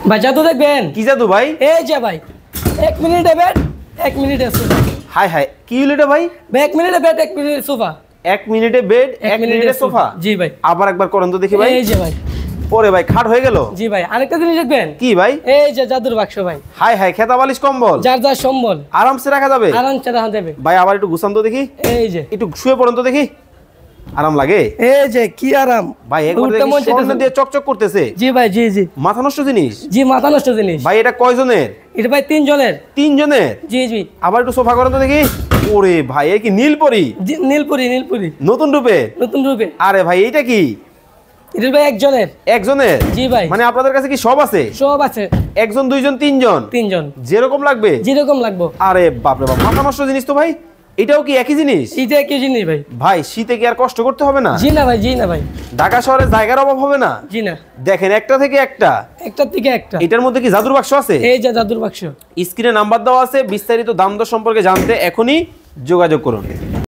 ভাই জাদু দেখবেন? কি জাদু ভাই? এই যে ভাই 1 মিনিটে বেড 1 মিনিটে সোফা। হাই হাই, কি হলো এটা ভাই? ভাই 1 মিনিটে বেড 1 মিনিটে সোফা। 1 মিনিটে বেড 1 মিনিটে সোফা। জি ভাই। আবার একবার করেন তো দেখি ভাই। এই যে ভাই। ওরে ভাই খাট হয়ে গেল। জি ভাই, আরেকটা জিনিস দেখবেন? কি ভাই? এই যে জাদুর বাক্স ভাই। হাই হাই, খেতা বালিশ কম্বল যার যার সম্বল আরামসে রাখা যাবে। আরামসে রাখা যাবে। ভাই আবার একটু গুছান তো দেখি। এই যে একটু শুয়ে পড়েন তো দেখি, আরাম লাগে? এই যে কি আরাম ভাই একবার উঠতে দেখি মন স্বর্ণ চাইতেছে। দিয়ে চকচক করতেছে। জি ভাই, জি জি মাথা নষ্ট জিনিস। জি, মাথা নষ্ট জিনিস। ভাই এটা কয়জনের? এটা ভাই 3 জনের। 3 জনের? জি জি আবার একটু সোফা করেন তো দেখি। ওরে ভাই এ কি নীলপরি? জি, নীলপুরি নীলপুরি নতুন রূপে? নতুন রূপে। আরে ভাই এইটা কি? এটা ভাই একজনের। একজনের? জি ভাই। মানে আপনাদের কাছে কি সব আছে? সব আছে। একজন, দুইজন, তিনজন? 3 জন। যেরকম লাগবে? যেরকম লাগবো। আরে বাপরে বাপ, মাথা নষ্ট জিনিস তো ভাই। এটাও কি একই জিনিস? এটা কি জিনিস ভাই? ভাই শীতে কি আর কষ্ট করতে হবে না? জি না ভাই, জি না ভাই। ঢাকা শহরে জায়গার অভাব হবে না? জি না। দেখেন একটা থেকে একটা। একটার থেকে একটা। এটার মধ্যে কি জাদুর বাক্স আছে? এই যে জাদুর বাক্স। স্ক্রিনে নাম্বার দেওয়া আছে, বিস্তারিত দাম দর সম্পর্কে জানতে এখনই যোগাযোগ করুন।